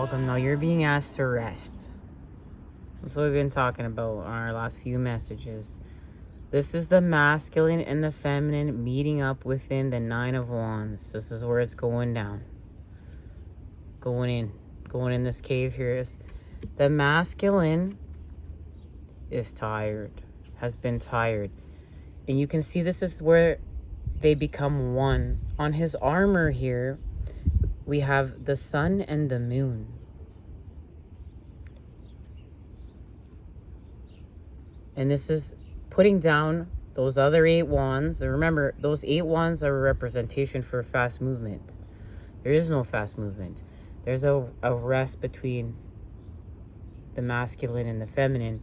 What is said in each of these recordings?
Welcome. Now you're being asked to rest. That's what we've been talking about on our last few messages. This is the masculine and the feminine meeting up within the Nine of Wands. This is where it's going down. Going in this cave here. Is the masculine is tired, has been tired. And you can see this is where they become one. On his armor here, we have the sun and the moon. And this is putting down those other 8 wands. And remember, those 8 wands are a representation for fast movement. There is no fast movement. There's a rest between the masculine and the feminine.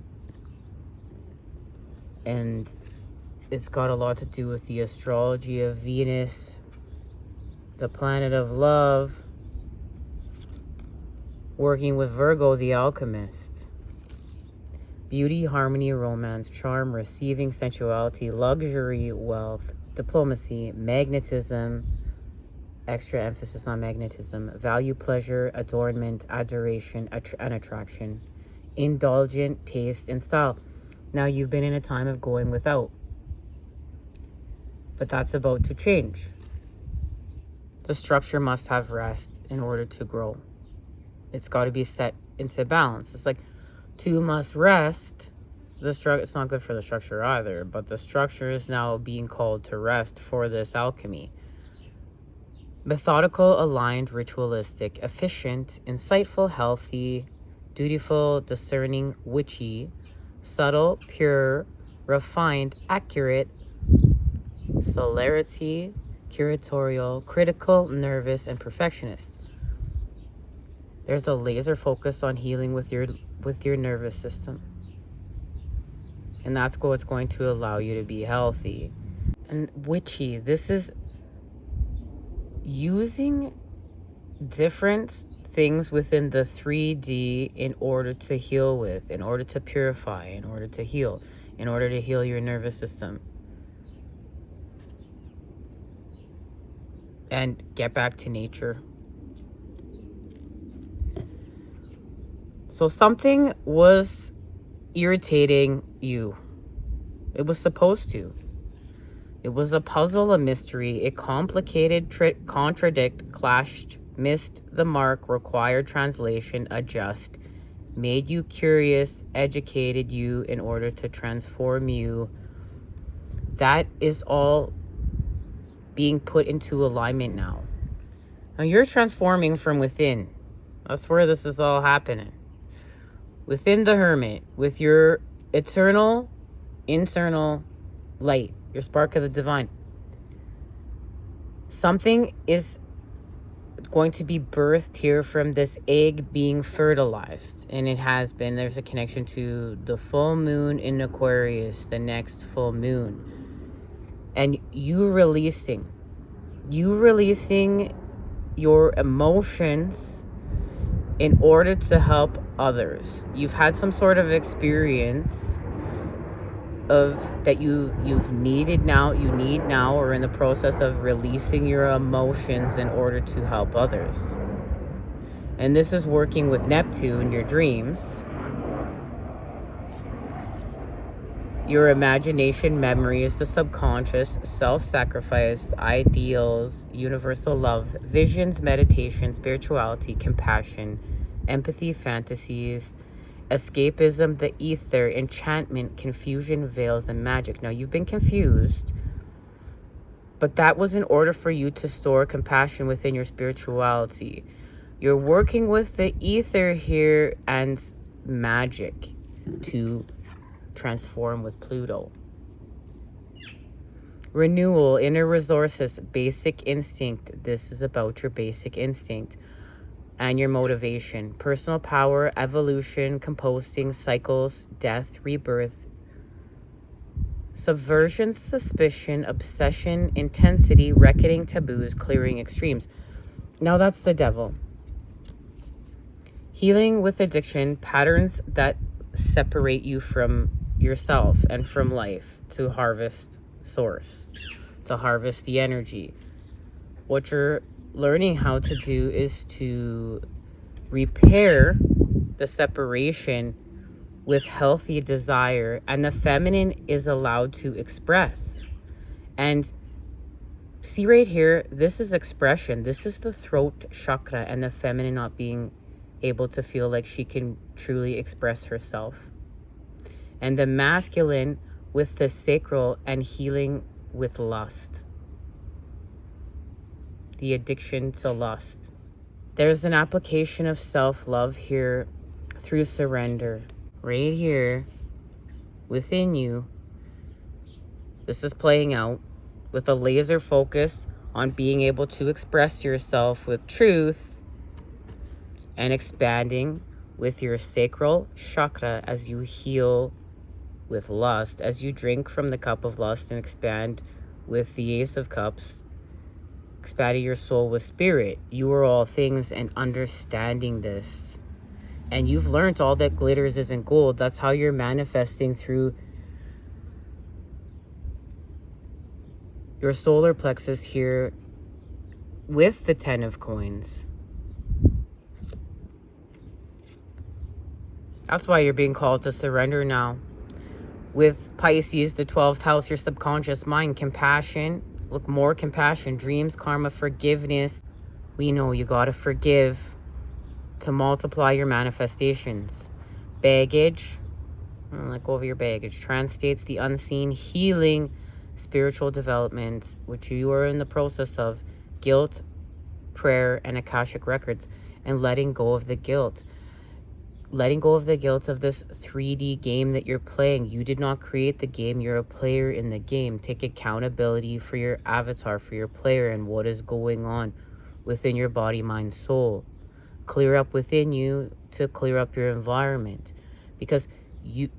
And it's got a lot to do with the astrology of Venus, the planet of love, working with Virgo, the alchemist. Beauty, harmony, romance, charm, receiving, sensuality, luxury, wealth, diplomacy, magnetism, extra emphasis on magnetism, value, pleasure, adornment, adoration, and attraction, indulgent, taste, and style. Now you've been in a time of going without, but that's about to change. The structure must have rest in order to grow. It's got to be set into balance. It's like 2 must rest. It's not good for the structure either, but the structure is now being called to rest for this alchemy. Methodical, aligned, ritualistic, efficient, insightful, healthy, dutiful, discerning, witchy, subtle, pure, refined, accurate, celerity, curatorial, critical, nervous, and perfectionist. There's a laser focus on healing with your nervous system. And that's what's going to allow you to be healthy. And witchy, this is using different things within the 3D in order to heal with, in order to purify, in order to heal your nervous system. And get back to nature. So something was irritating you. It was supposed to. It was a puzzle, a mystery. It complicated, contradict, clashed, missed the mark, required translation, adjust, made you curious, educated you in order to transform you. That is all being put into alignment now. Now you're transforming from within. That's where this is all happening. Within the hermit, with your eternal, internal light, your spark of the divine. Something is going to be birthed here from this egg being fertilized. And it has been. There's a connection to the full moon in Aquarius, the next full moon. And you releasing your emotions in order to help others. You've had some sort of experience of that you've needed now, you need now, or in the process of releasing your emotions in order to help others. And this is working with Neptune, your dreams. Your imagination, memories, the subconscious, self-sacrifice, ideals, universal love, visions, meditation, spirituality, compassion, empathy, fantasies, escapism, the ether, enchantment, confusion, veils, and magic. Now, you've been confused, but that was in order for you to store compassion within your spirituality. You're working with the ether here and magic to transform with Pluto. Renewal, inner resources, basic instinct. This is about your basic instinct and your motivation. Personal power, evolution, composting, cycles, death, rebirth, subversion, suspicion, obsession, intensity, reckoning, taboos, clearing extremes. Now that's the devil. Healing with addiction, patterns that separate you from yourself and from life, to harvest source, to harvest the energy. What you're learning how to do is to repair the separation with healthy desire, and the feminine is allowed to express. And see right here, this is expression. This is the throat chakra, and the feminine not being able to feel like she can truly express herself. And the masculine with the sacral and healing with lust. The addiction to lust. There's an application of self-love here through surrender. Right here within you, this is playing out with a laser focus on being able to express yourself with truth and expanding with your sacral chakra as you heal with lust, as you drink from the cup of lust and expand with the Ace of Cups, expanding your soul with spirit. You are all things, and understanding this. And you've learned all that glitters isn't gold. That's how you're manifesting through your solar plexus here with the 10 of coins. That's why you're being called to surrender now. With Pisces, the 12th house, your subconscious mind, compassion. Look, more compassion, dreams, karma, forgiveness. We know you gotta forgive to multiply your manifestations. Baggage, let go of your baggage. Transstates, the unseen, healing, spiritual development, which you are in the process of. Guilt, prayer, and Akashic records, and letting go of the guilt. Letting go of the guilt of this 3D game that you're playing. You did not create the game. You're a player in the game. Take accountability for your avatar, for your player, and what is going on within your body, mind, soul. Clear up within you to clear up your environment, because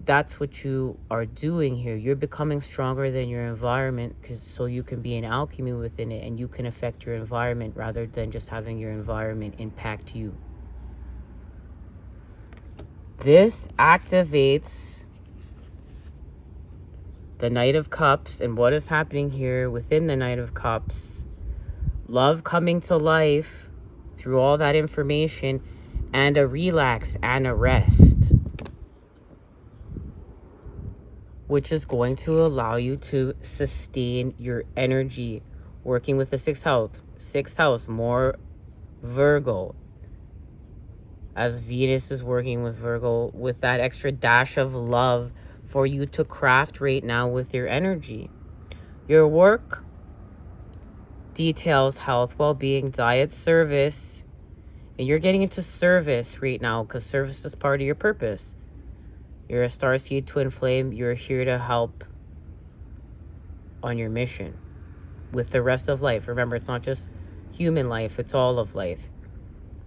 that's what you are doing here. You're becoming stronger than your environment, so you can be an alchemy within it, and you can affect your environment rather than just having your environment impact you. This activates the Knight of Cups, and what is happening here within the Knight of Cups. Love coming to life through all that information, and a relax and a rest, which is going to allow you to sustain your energy. Working with the 6th house, more Virgo, as Venus is working with Virgo, with that extra dash of love for you to craft right now with your energy. Your work, details, health, well-being, diet, service. And you're getting into service right now, because service is part of your purpose. You're a starseed twin flame. You're here to help on your mission with the rest of life. Remember, it's not just human life, it's all of life.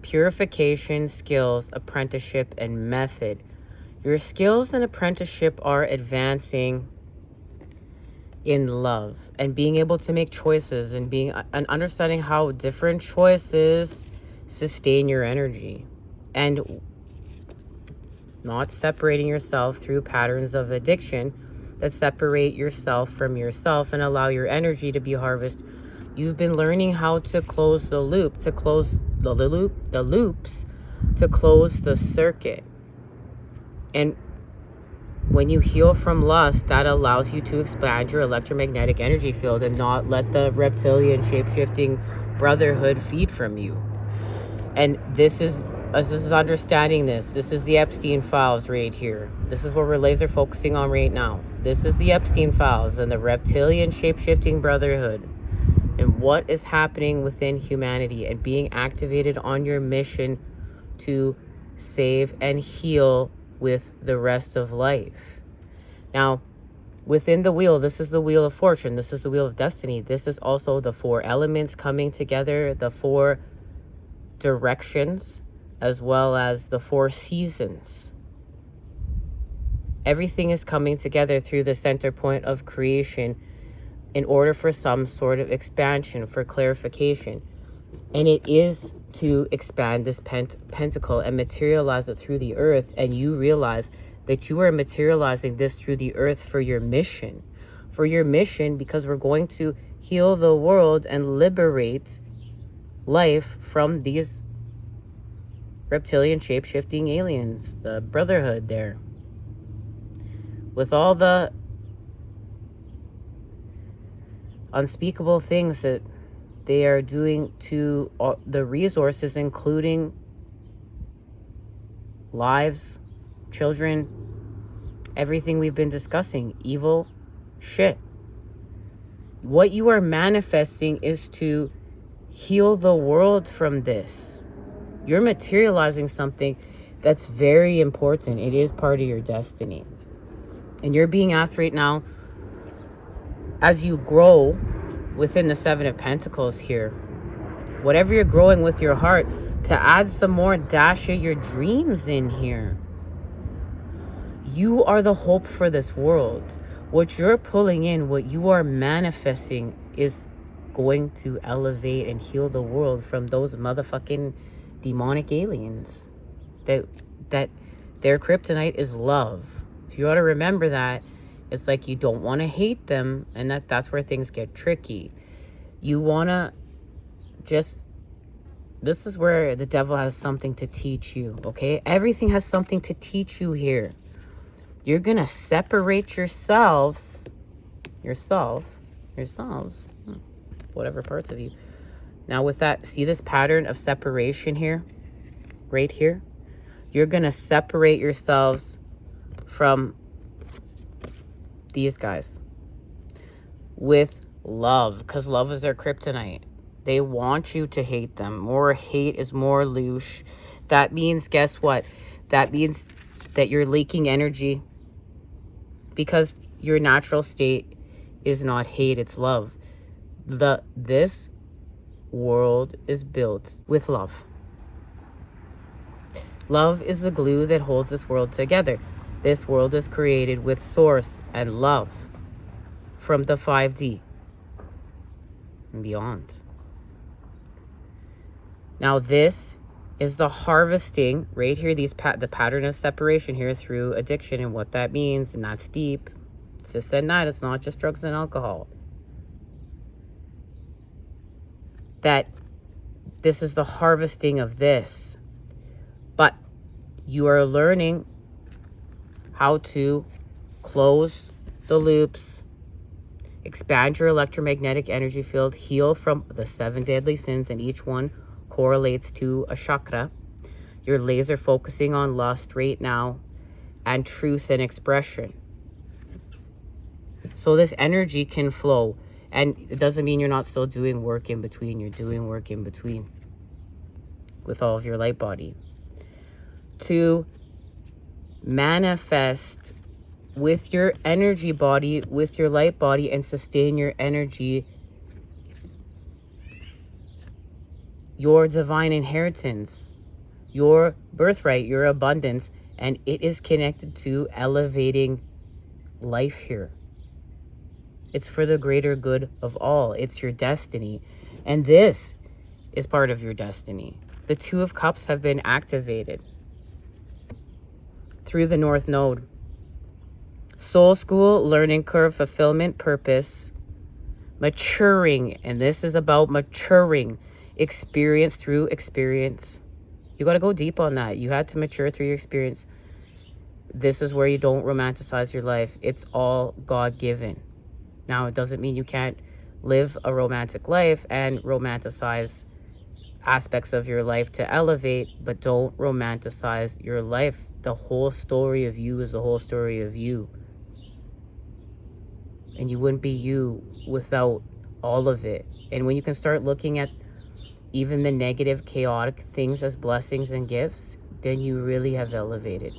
Purification, skills, apprenticeship, and method. Your skills and apprenticeship are advancing in love and being able to make choices, and understanding how different choices sustain your energy, and not separating yourself through patterns of addiction that separate yourself from yourself and allow your energy to be harvested. You've been learning how to close the loop, to close the loops, to close the circuit. And when you heal from lust, that allows you to expand your electromagnetic energy field and not let the reptilian shape-shifting brotherhood feed from you. And this is understanding this. This is the Epstein files right here. This is what we're laser focusing on right now. This is the Epstein files and the reptilian shape-shifting brotherhood, and what is happening within humanity, and being activated on your mission to save and heal with the rest of life. Now, within the wheel, this is the wheel of fortune. This is the wheel of destiny. This is also the 4 elements coming together, the 4 directions, as well as the 4 seasons. Everything is coming together through the center point of creation in order for some sort of expansion, for clarification. And it is to expand this pentacle and materialize it through the earth. And you realize that you are materializing this through the earth for your mission. For your mission, because we're going to heal the world and liberate life from these reptilian shape-shifting aliens, the Brotherhood there, with all the unspeakable things that they are doing to the resources, including lives, children, everything we've been discussing, evil shit. What you are manifesting is to heal the world from this. You're materializing something that's very important. It is part of your destiny. And you're being asked right now, as you grow within the Seven of Pentacles here, whatever you're growing with your heart, to add some more dash of your dreams in here. You are the hope for this world. What you're pulling in, what you are manifesting, is going to elevate and heal the world from those motherfucking demonic aliens. That their kryptonite is love. So you ought to remember that. It's like you don't want to hate them, and that's where things get tricky. You want to just... This is where the devil has something to teach you, okay? Everything has something to teach you here. You're going to separate yourselves, whatever parts of you. Now with that, see this pattern of separation here, right here? You're going to separate yourselves from these guys with love, because love is their kryptonite. They want you to hate them. More hate is more louche. That means, guess what? That means that you're leaking energy, because your natural state is not hate, it's love. This world is built with love. Love is the glue that holds this world together. This world is created with source and love from the 5D and beyond. Now this is the harvesting right here, the pattern of separation here through addiction, and what that means, and that's deep. It's this and that. It's not just drugs and alcohol. That this is the harvesting of this. But you are learning how to close the loops, expand your electromagnetic energy field, heal from the 7 deadly sins, and each one correlates to a chakra. You're laser focusing on lust right now, and truth and expression. So this energy can flow, and it doesn't mean you're not still doing work in between. You're doing work in between with all of your light body to manifest with your energy body, with your light body, and sustain your energy, your divine inheritance, your birthright, your abundance, and it is connected to elevating life here. It's for the greater good of all. It's your destiny, and this is part of your destiny. The 2 of Cups have been activated through the North Node. Soul school, learning curve, fulfillment, purpose, maturing, and this is about maturing. Experience through experience. You got to go deep on that. You had to mature through your experience. This is where you don't romanticize your life. It's all God-given. Now, it doesn't mean you can't live a romantic life and romanticize aspects of your life to elevate, but don't romanticize your life. The whole story of you is the whole story of you. And you wouldn't be you without all of it. And when you can start looking at even the negative, chaotic things as blessings and gifts, then you really have elevated.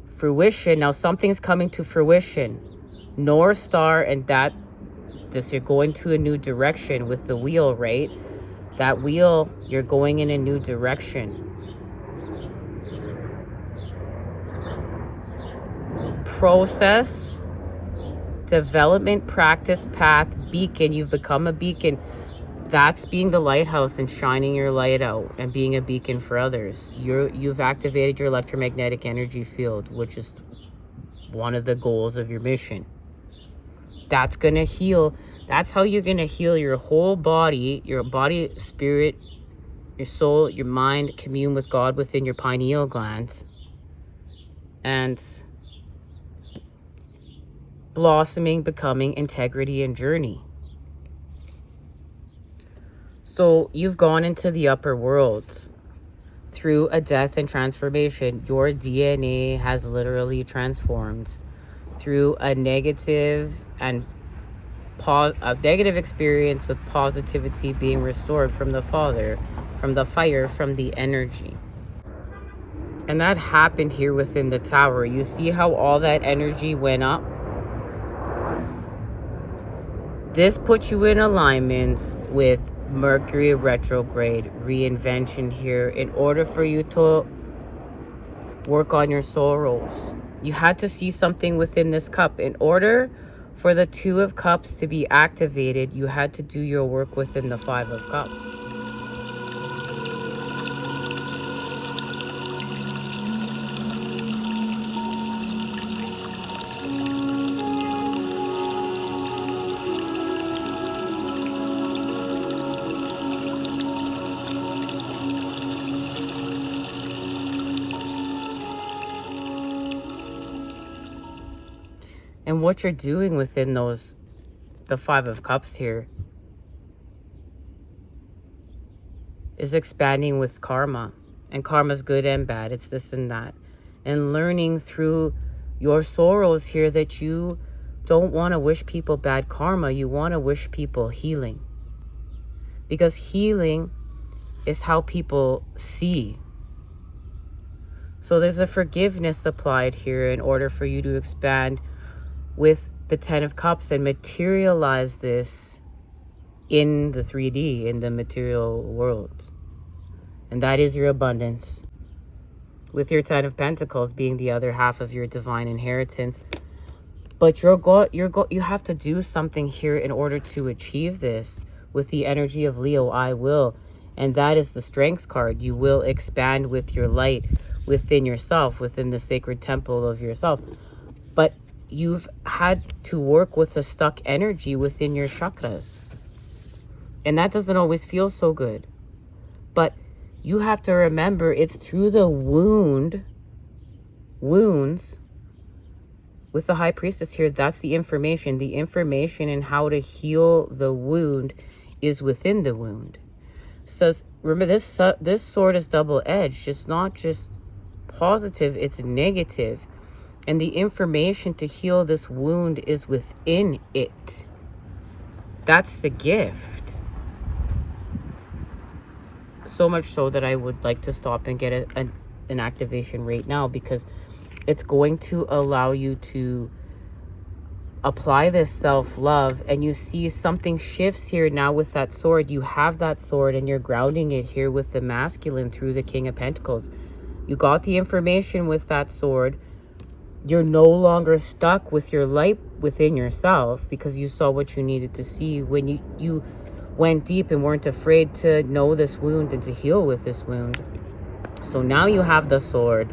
Fruition. Now something's coming to fruition. North Star, and you're going to a new direction with the wheel, right? That wheel, you're going in a new direction. Process, development, practice, path, beacon. You've become a beacon. That's being the lighthouse and shining your light out and being a beacon for others. You've activated your electromagnetic energy field, which is one of the goals of your mission. That's going to heal. That's how you're going to heal your whole body, spirit, your soul, your mind commune with God within your pineal glands, and blossoming, becoming, integrity, and journey. So you've gone into the upper worlds through a death and transformation. Your DNA has literally transformed through a negative experience with positivity being restored from the Father, from the fire, from the energy. And that happened here within the tower. You see how all that energy went up? This puts you in alignment with Mercury retrograde, reinvention here, in order for you to work on your soul roles. You had to see something within this cup. In order for the Two of Cups to be activated, you had to do your work within the Five of Cups. And what you're doing within the Five of Cups here, is expanding with karma. And karma's good and bad. It's this and that. And learning through your sorrows here that you don't want to wish people bad karma. You want to wish people healing. Because healing is how people see. So there's a forgiveness applied here in order for you to expand with the Ten of Cups and materialize this in the 3D, in the material world. And that is your abundance. With your Ten of Pentacles being the other half of your divine inheritance. But you have to do something here in order to achieve this with the energy of Leo, I will. And that is the Strength card. You will expand with your light within yourself, within the sacred temple of yourself. But you've had to work with a stuck energy within your chakras. And that doesn't always feel so good. But you have to remember, it's through the wounds with the High Priestess here. That's the information. The information in how to heal the wound is within the wound. Says, remember, this sword is double-edged. It's not just positive, it's negative. And the information to heal this wound is within it. That's the gift. So much so that I would like to stop and get an activation right now, because it's going to allow you to apply this self-love. And you see something shifts here now with that sword. You have that sword and you're grounding it here with the masculine through the King of Pentacles. You got the information with that sword. You're no longer stuck with your light within yourself, because you saw what you needed to see when you went deep and weren't afraid to know this wound and to heal with this wound. So now you have the sword,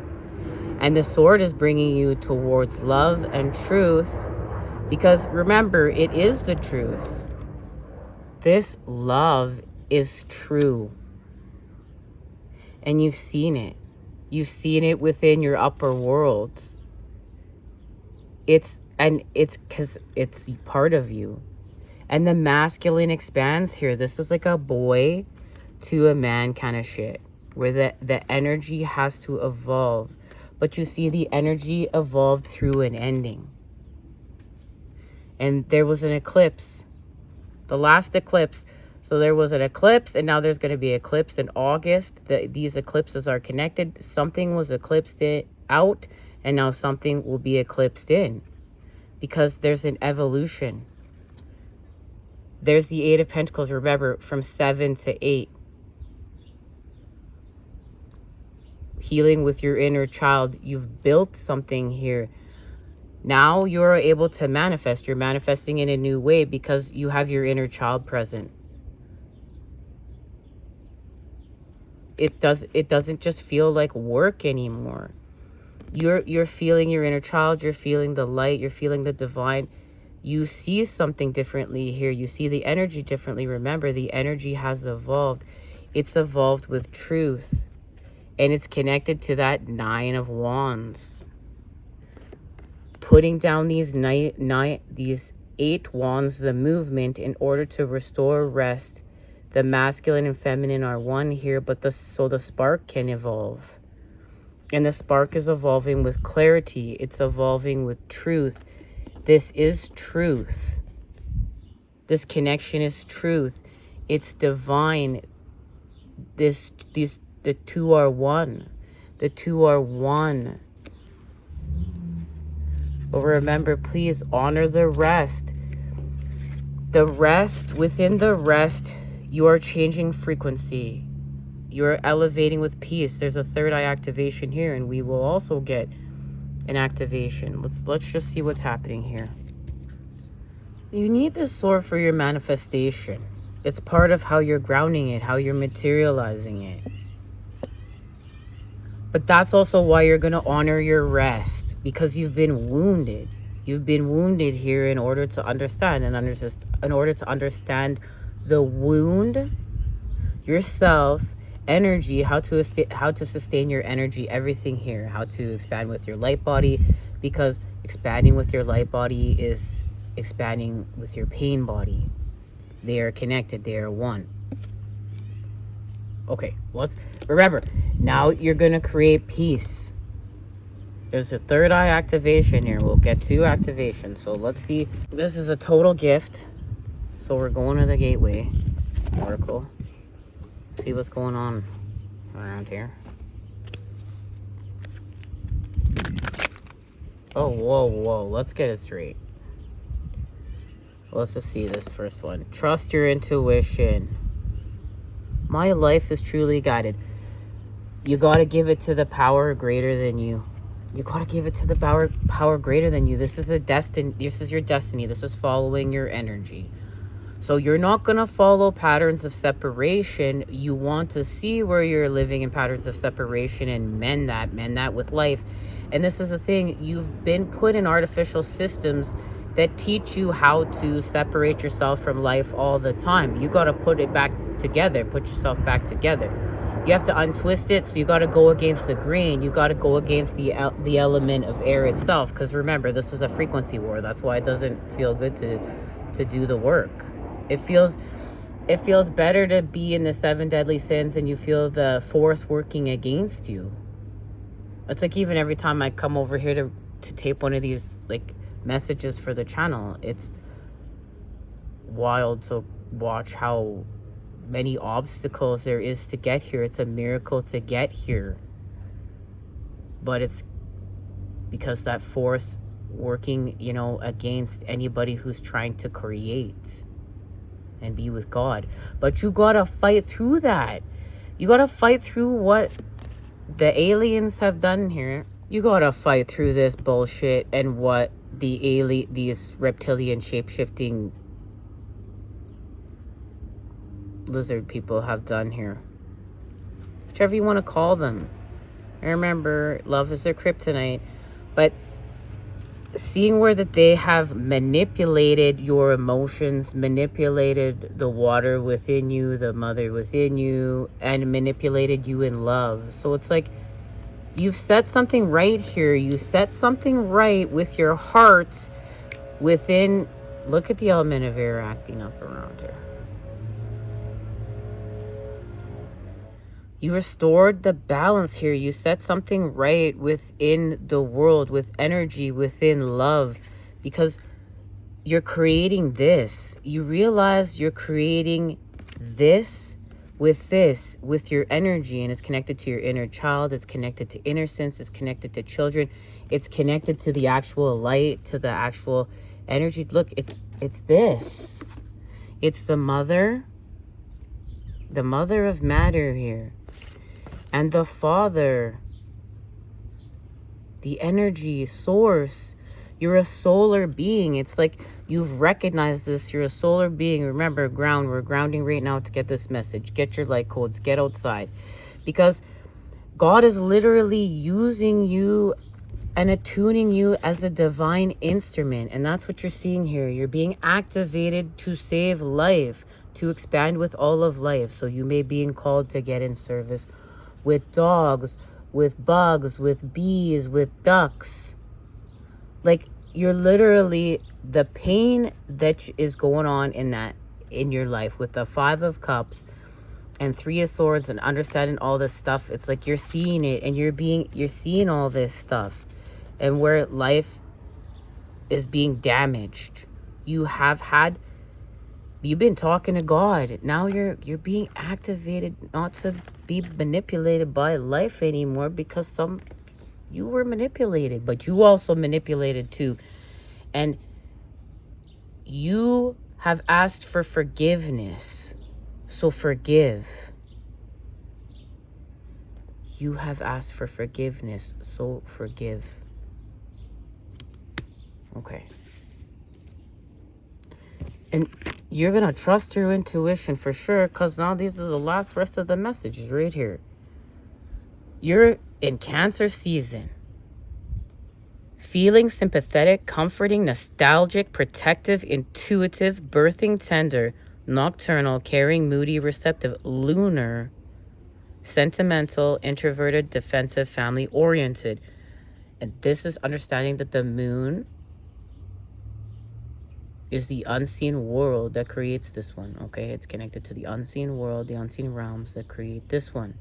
and the sword is bringing you towards love and truth, because remember, it is the truth. This love is true, and you've seen it. You've seen it within your upper world. It's because it's part of you. And the masculine expands here. This is like a boy to a man kind of shit, where the energy has to evolve. But you see the energy evolved through an ending. And there was an eclipse. The last eclipse. So there was an eclipse, and now there's going to be an eclipse in August. These eclipses are connected. Something was eclipsed out, and now something will be eclipsed in, because there's an evolution. There's the Eight of Pentacles, remember, from 7 to 8. Healing with your inner child. You've built something here. Now you're able to manifest. You're manifesting in a new way because you have your inner child present. It doesn't just feel like work anymore. You're feeling your inner child, you're feeling the light, you're feeling the divine. You see something differently here. You see the energy differently. Remember, the energy has evolved. It's evolved with truth. And it's connected to that 9 of Wands. Putting down these these 8 wands, the movement, in order to restore rest. The masculine and feminine are one here, but so the spark can evolve. And the spark is evolving with clarity. It's evolving with truth. This is truth. This connection is truth. It's divine. The two are one. The two are one. But remember, please honor the rest. The rest, within the rest, you are changing frequency. You're elevating with peace. There's a third eye activation here, and we will also get an activation. Let's just see what's happening here. You need this sword for your manifestation. It's part of how you're grounding it, how you're materializing it. But that's also why you're going to honor your rest, because you've been wounded. You've been wounded here in order to understand, and in order to understand the wound, yourself, energy, how to sustain your energy, everything here, how to expand with your light body, because expanding with your light body is expanding with your pain body. They are connected. They are one. Okay, let's remember. Now you're going to create peace. There's a third eye activation here. We'll get 2 activations. So let's see. This is a total gift. So we're going to the gateway oracle. See what's going on around here. Oh, whoa. Let's get it straight. Let's just see this first one. Trust your intuition. My life is truly guided. You got to give it to the power greater than you. You got to give it to the power greater than you. This is your destiny. This is following your energy. So you're not going to follow patterns of separation. You want to see where you're living in patterns of separation and mend that with life. And this is the thing. You've been put in artificial systems that teach you how to separate yourself from life all the time. You got to put it back together, put yourself back together. You have to untwist it, so you got to go against the grain. You got to go against the element of air itself, because remember, this is a frequency war. That's why it doesn't feel good to do the work. It feels better to be in the 7 deadly sins and you feel the force working against you. It's like even every time I come over here to tape one of these like messages for the channel, it's wild to watch how many obstacles there is to get here. It's a miracle to get here, but it's because that force working, against anybody who's trying to create and be with God. But you gotta fight through that. You gotta fight through what the aliens have done here. You gotta fight through this bullshit and what these reptilian shape-shifting lizard people have done here. Whichever you want to call them. And remember, love is their kryptonite. But seeing where that they have manipulated your emotions, manipulated the water within you, the mother within you, and manipulated you in love. So it's like you've set something right here. You set something right with your heart within. Look at the element of air acting up around here. You restored the balance here. You set something right within the world, with energy, within love, because you're creating this. You realize you're creating this with your energy, and it's connected to your inner child. It's connected to innocence. It's connected to children. It's connected to the actual light, to the actual energy. Look, it's this. It's the mother of matter here. And the Father, the energy source. You're a solar being. It's like you've recognized this. You're a solar being. Remember, ground. We're grounding right now to get this message. Get your light codes. Get outside. Because God is literally using you and attuning you as a divine instrument. And that's what you're seeing here. You're being activated to save life, to expand with all of life. So you may be called to get in service with dogs, with bugs, with bees, with ducks. Like, you're literally, the pain that is going on in your life with the 5 of Cups and 3 of Swords and understanding all this stuff. It's like you're seeing it and you're seeing all this stuff and where life is being damaged. You've been talking to God. Now you're being activated not to be manipulated by life anymore, because you were manipulated, but you also manipulated too. And you have asked for forgiveness. So forgive. You have asked for forgiveness. So forgive. Okay. And you're going to trust your intuition for sure, because now these are the rest of the messages right here. You're in Cancer season. Feeling sympathetic, comforting, nostalgic, protective, intuitive, birthing, tender, nocturnal, caring, moody, receptive, lunar, sentimental, introverted, defensive, family-oriented. And this is understanding that the moon is the unseen world that creates this one, okay? It's connected to the unseen world, the unseen realms that create this one.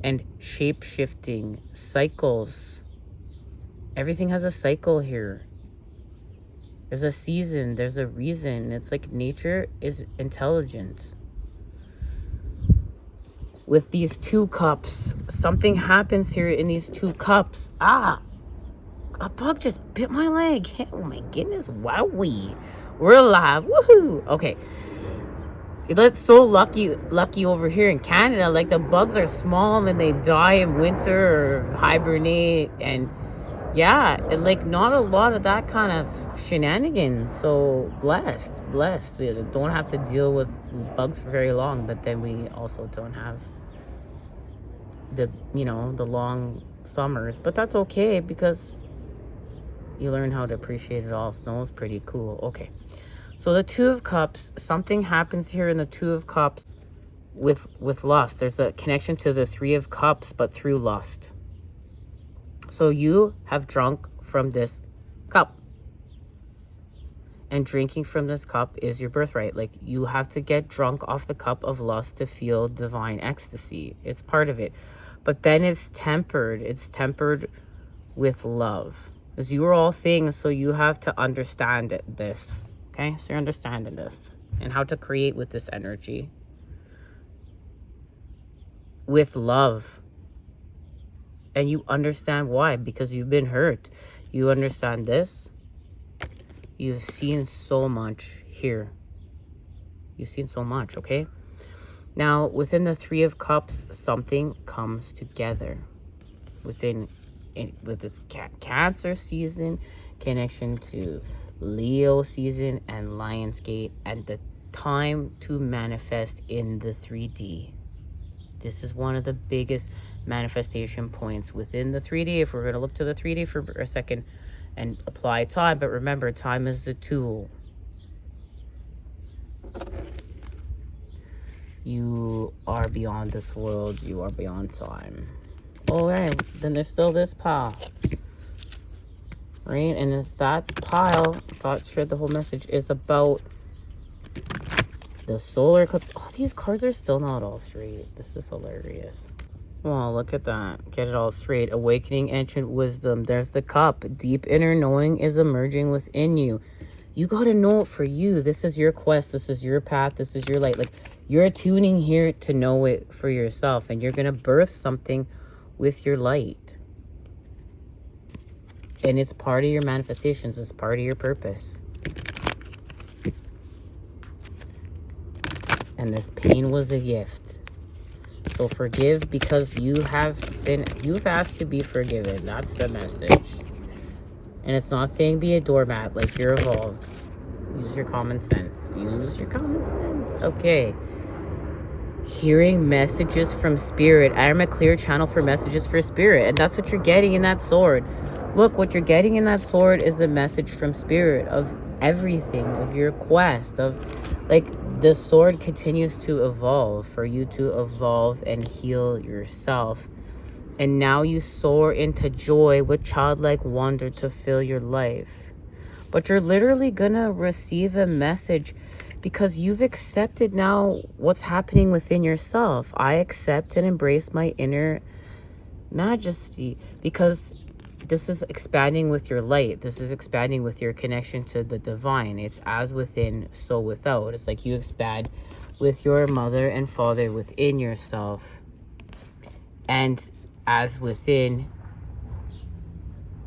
And shape-shifting, cycles. Everything has a cycle here. There's a season, there's a reason. It's like nature is intelligence. With these 2 cups, something happens here in these 2 cups. A bug just bit my leg. Oh my goodness, wowee. We're alive, woohoo. Okay. That's so lucky over here in Canada. Like, the bugs are small and they die in winter or hibernate. And yeah, and like not a lot of that kind of shenanigans. So blessed. We don't have to deal with bugs for very long, but then we also don't have the long summers. But that's okay, because you learn how to appreciate it all. Snow is pretty cool. Okay. So the 2 of Cups, something happens here in the 2 of Cups with lust. There's a connection to the 3 of Cups, but through lust. So you have drunk from this cup. And drinking from this cup is your birthright. Like, you have to get drunk off the cup of lust to feel divine ecstasy. It's part of it. But then it's tempered. It's tempered with love. Because you are all things, so you have to understand this. Okay? So you're understanding this. And how to create with this energy. With love. And you understand why. Because you've been hurt. You understand this. You've seen so much here. You've seen so much, okay? Now, within the 3 of Cups, something comes together. With this Cancer season, connection to Leo season and Lionsgate, and the time to manifest in the 3D. This is one of the biggest manifestation points within the 3D. If we're going to look to the 3D for a second and apply time, but remember, time is the tool. You are beyond this world. You are beyond time. All right, then there's still this pile, right? And it's that pile. I thought sure the whole message is about the solar eclipse. Oh, these cards are still not all straight. This is hilarious. Well, look at that. Get it all straight. Awakening ancient wisdom. There's the cup. Deep inner knowing is emerging within you. You got to know it for you. This is your quest. This is your path. This is your light. Like, you're tuning here to know it for yourself. And you're going to birth something with your light. And it's part of your manifestations. It's part of your purpose. And this pain was a gift. So forgive, because you've asked to be forgiven. That's the message. And it's not saying be a doormat, like you're evolved. Use your common sense. Use your common sense. Okay. Hearing messages from spirit. I am a clear channel for messages for spirit. And that's what you're getting in that sword. Look, what you're getting in that sword is a message from spirit of everything, of your quest, of like the sword continues to evolve for you to evolve and heal yourself. And now you soar into joy with childlike wonder to fill your life. But you're literally gonna receive a message because you've accepted now what's happening within yourself. I accept and embrace my inner majesty, because this is expanding with your light. This is expanding with your connection to the divine. It's as within, so without. It's like you expand with your mother and father within yourself. And as within,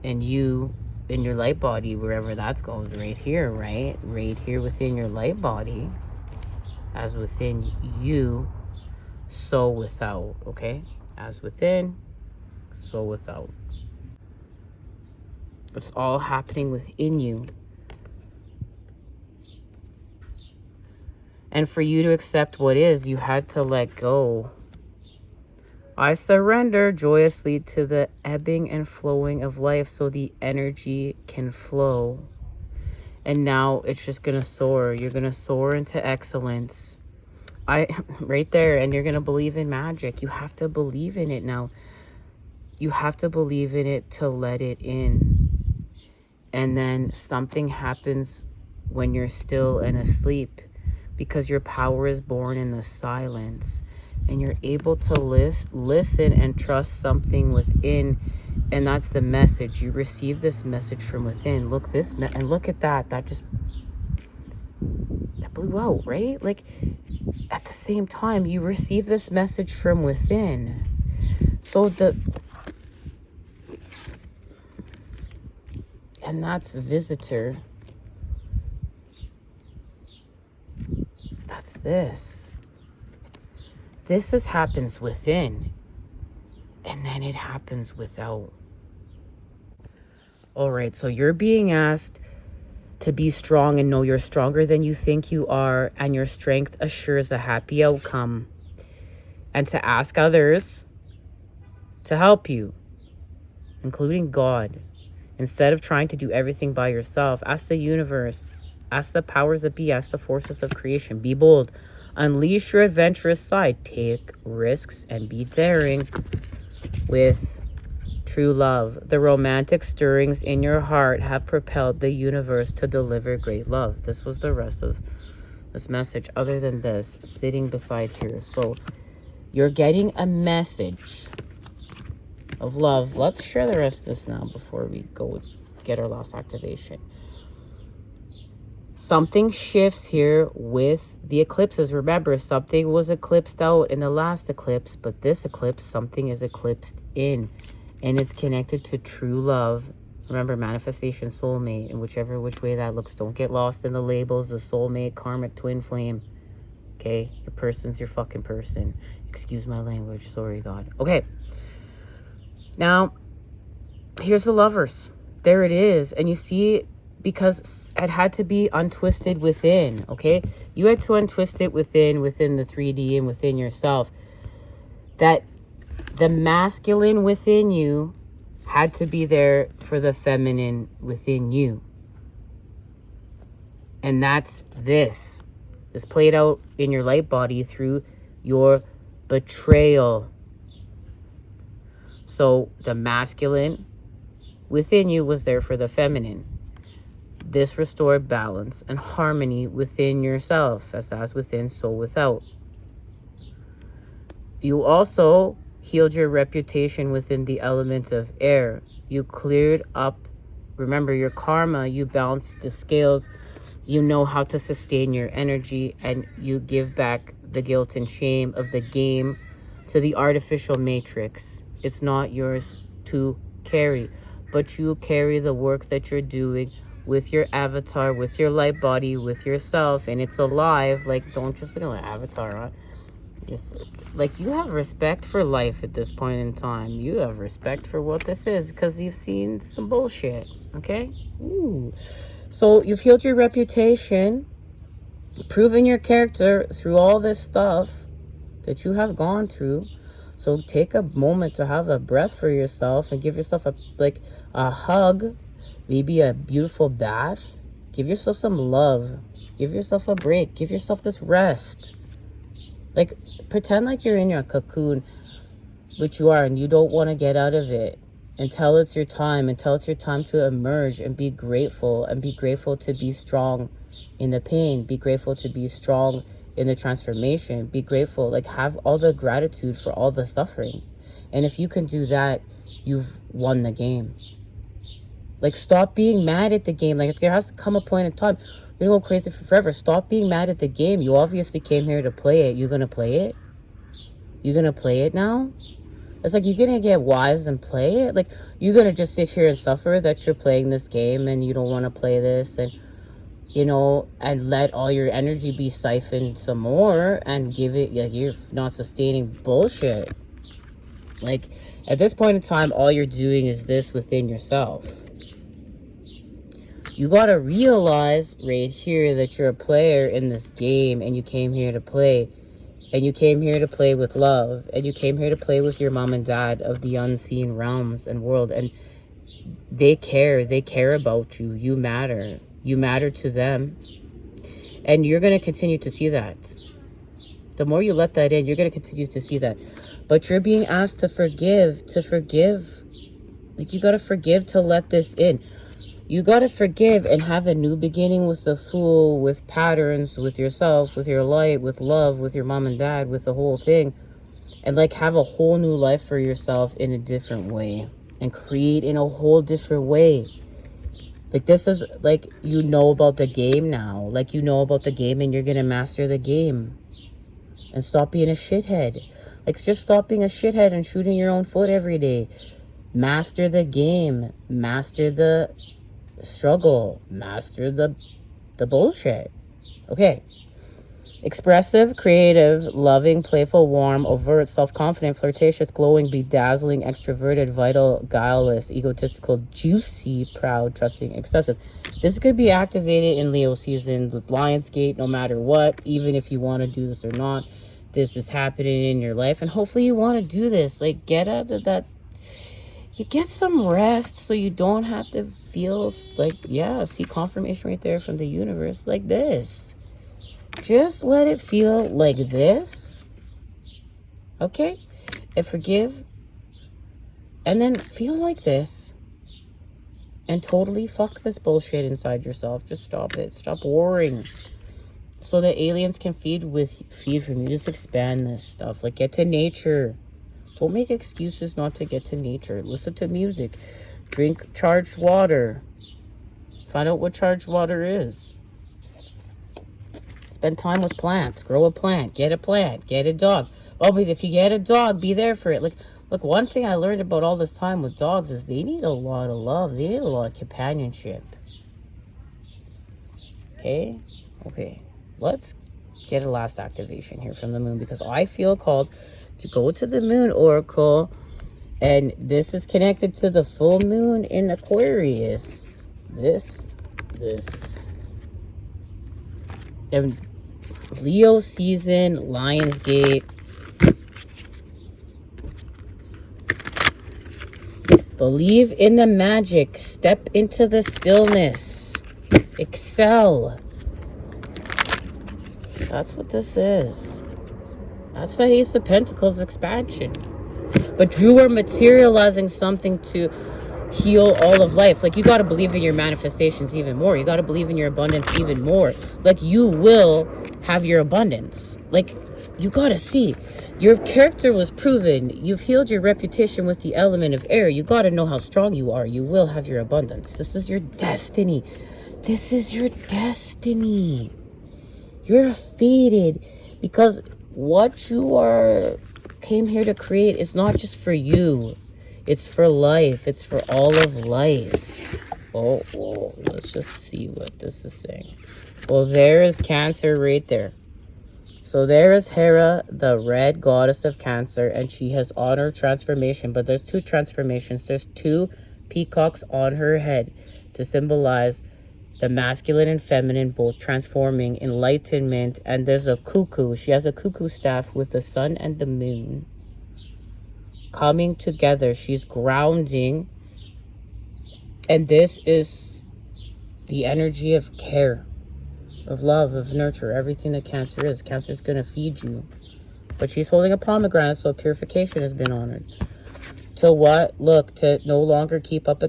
and you in your light body, wherever that goes, right here, right? Right here within your light body. As within you, so without, okay? As within, so without. It's all happening within you. And for you to accept what is, you had to let go. I surrender joyously to the ebbing and flowing of life so the energy can flow. And now it's just going to soar. You're going to soar into excellence. Right there. And you're going to believe in magic. You have to believe in it now. You have to believe in it to let it in. And then something happens when you're still and asleep, because your power is born in the silence. And you're able to listen and trust something within. And that's the message. You receive this message from within. Look, and look at that. That blew out, right? Like, at the same time, you receive this message from within. So and that's visitor. That's this. This happens within. And then it happens without. All right, so you're being asked to be strong and know you're stronger than you think you are, and your strength assures a happy outcome. And to ask others to help you, including God. Instead of trying to do everything by yourself, ask the universe, ask the powers that be, ask the forces of creation. Be bold. Unleash your adventurous side. Take risks and be daring with true love. The romantic stirrings in your heart have propelled the universe to deliver great love. This was the rest of this message, other than this, sitting beside here. So you're getting a message of love. Let's share the rest of this now before we go get our last activation. Something shifts here with the eclipses. Remember, something was eclipsed out in the last eclipse, but this eclipse, something is eclipsed in, and it's connected to true love. Remember, manifestation, soulmate, and whichever which way that looks. Don't get lost in the labels, the soulmate, karmic, twin flame. Okay? Your person's your fucking person. Excuse my language. Sorry, God. Okay. Now, here's the lovers. There it is. And you see, because it had to be untwisted within, okay? You had to untwist it within the 3D and within yourself. That the masculine within you had to be there for the feminine within you. And that's this. This played out in your light body through your betrayal. So the masculine within you was there for the feminine. This restored balance and harmony within yourself, as within, so without. You also healed your reputation within the element of air. You cleared up, remember, your karma. You balanced the scales. You know how to sustain your energy, and you give back the guilt and shame of the game to the artificial matrix. It's not yours to carry, but you carry the work that you're doing with your avatar, with your light body, with yourself, and it's alive. Like, don't just, avatar on. Just, like, you have respect for life at this point in time. You have respect for what this is, because you've seen some bullshit, okay? Ooh. So you've healed your reputation, proven your character through all this stuff that you have gone through. So take a moment to have a breath for yourself and give yourself a hug, maybe a beautiful bath, Give yourself some love. Give yourself a break. Give yourself this rest. Like, pretend like you're in your cocoon, which you are, and you don't want to get out of it until it's your time, until it's your time to emerge and be grateful, and be grateful to be strong in the pain. Be grateful to be strong in the transformation. Be grateful, like, have all the gratitude for all the suffering. And if you can do that, you've won the game. Like, stop being mad at the game. Like, there has to come a point in time. You're going to go crazy for forever. Stop being mad at the game. You obviously came here to play it. You're going to play it? You're going to play it now? It's like, you're going to get wise and play it? Like, you're going to just sit here and suffer that you're playing this game and you don't want to play this, and, you know, and let all your energy be siphoned some more and give it, like, you're not sustaining bullshit. Like, at this point in time, all you're doing is this within yourself. You got to realize right here that you're a player in this game, and you came here to play. And you came here to play with love. And you came here to play with your mom and dad of the unseen realms and world. And they care. They care about you. You matter. You matter to them. And you're going to continue to see that. The more you let that in, you're going to continue to see that. But you're being asked to forgive. To forgive. Like, you got to forgive to let this in. You got to forgive and have a new beginning with the Fool, with patterns, with yourself, with your light, with love, with your mom and dad, with the whole thing. And, like, have a whole new life for yourself in a different way. And create in a whole different way. Like, this is, like, you know about the game now. Like, you know about the game, and you're going to master the game. And stop being a shithead. Like, just stop being a shithead and shooting your own foot every day. Master the game. Master the struggle. Master the bullshit. Okay. Expressive, creative, loving, playful, warm, overt, self-confident, flirtatious, glowing, bedazzling, extroverted, vital, guileless, egotistical, juicy, proud, trusting, excessive. This could be activated in Leo season with Lionsgate, no matter what, even if you want to do this or not. This is happening in your life, and hopefully you want to do this. Like, get out of that. You get some rest so you don't have to feel like, yeah, see confirmation right there from the universe like this. Just let it feel like this. Okay? And forgive. And then feel like this. And totally fuck this bullshit inside yourself. Just stop it. Stop worrying. So that aliens can feed from you. Just expand this stuff. Like, get to nature. Don't make excuses not to get to nature. Listen to music. Drink charged water. Find out what charged water is. Spend time with plants. Grow a plant. Get a plant. Get a dog. Oh, but if you get a dog, be there for it. Like, look, one thing I learned about all this time with dogs is they need a lot of love. They need a lot of companionship. Okay? Okay. Let's get a last activation here from the moon, because I feel called to go to the moon oracle, and this is connected to the full moon in Aquarius. This and Leo season, Lionsgate. Believe in the magic. Step into the stillness. Excel. That's what this is. That's that Ace of Pentacles expansion. But you are materializing something to heal all of life. Like, you got to believe in your manifestations even more. You got to believe in your abundance even more. Like, you will have your abundance. Like, you got to see. Your character was proven. You've healed your reputation with the element of air. You got to know how strong you are. You will have your abundance. This is your destiny. This is your destiny. You're fated, because what you came here to create is not just for you. It's for life. It's for all of life. Oh, let's just see what this is saying. Well, there is Cancer right there. So there is Hera, the red goddess of Cancer, and she has honor transformation. But there's two transformations. There's two peacocks on her head to symbolize the masculine and feminine both transforming, enlightenment. And there's a cuckoo. She has a cuckoo staff with the sun and the moon coming together. She's grounding. And this is The energy of care, of love, of nurture, everything that Cancer is. Cancer is going to feed you. But she's holding a pomegranate, so purification has been honored. To what? Look, to no longer keep up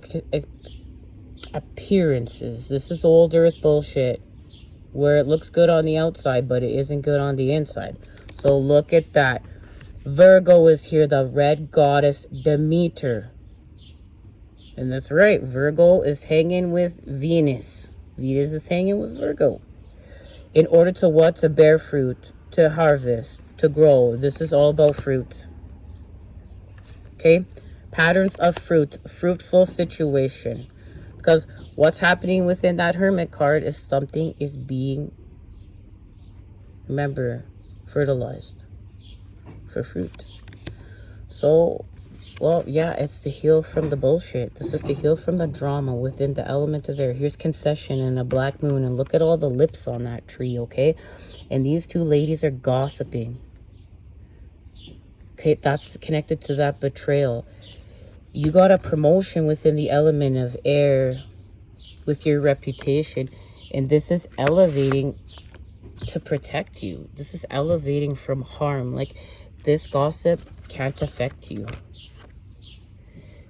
appearances. This is old earth bullshit, where it looks good on the outside, but it isn't good on the inside. So look at that. Virgo is here, the red goddess Demeter. And that's right, Virgo is hanging with Venus. Venus is hanging with Virgo. In order to what? To bear fruit, to harvest, to grow. This is all about fruit. Okay? Patterns of fruit, fruitful situation. Because what's happening within that Hermit card is something is being, remember, fertilized for fruit. So, well, yeah, it's to heal from the bullshit. This is to heal from the drama within the element of air. Here's concession and a black moon. And look at all the lips on that tree, okay? And these two ladies are gossiping. Okay, that's connected to that betrayal. You got a promotion within the element of air with your reputation. And this is elevating to protect you. This is elevating from harm. Like, this gossip can't affect you.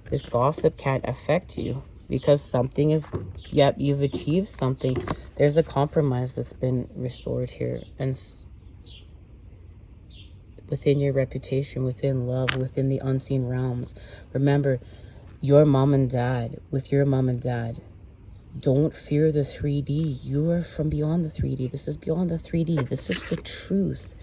This gossip can't affect you because something is, yep, you've achieved something. There's a compromise that's been restored here. And within your reputation, within love, within the unseen realms. Remember, your mom and dad, with your mom and dad, don't fear the 3D. You are from beyond the 3D. This is beyond the 3D. This is the truth.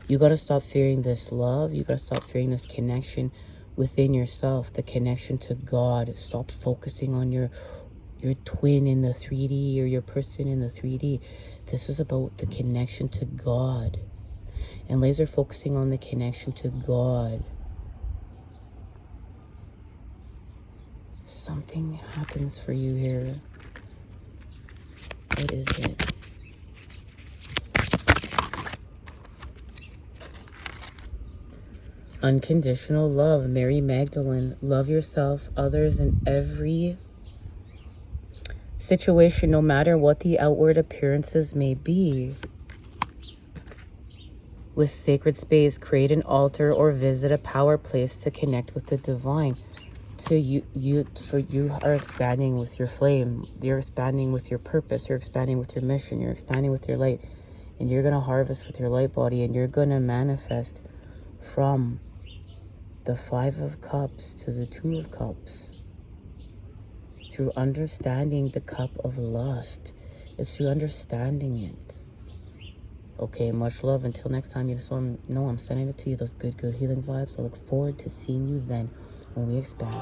You got to stop fearing this love. You got to stop fearing this connection within yourself, the connection to God. Stop focusing on your twin in the 3D or your person in the 3D. This is about the connection to God. And laser focusing on the connection to God. Something happens for you here. What is it? Unconditional love. Mary Magdalene. Love yourself, others, in every situation, no matter what the outward appearances may be. With sacred space, create an altar or visit a power place to connect with the divine. You are expanding with your flame. You're expanding with your purpose. You're expanding with your mission. You're expanding with your light. And you're going to harvest with your light body. And you're going to manifest from the 5 of Cups to the 2 of Cups. Through understanding the cup of lust. It's through understanding it. Okay, much love. Until next time, you know I'm sending it to you. Those good healing vibes. I look forward to seeing you then when we expand.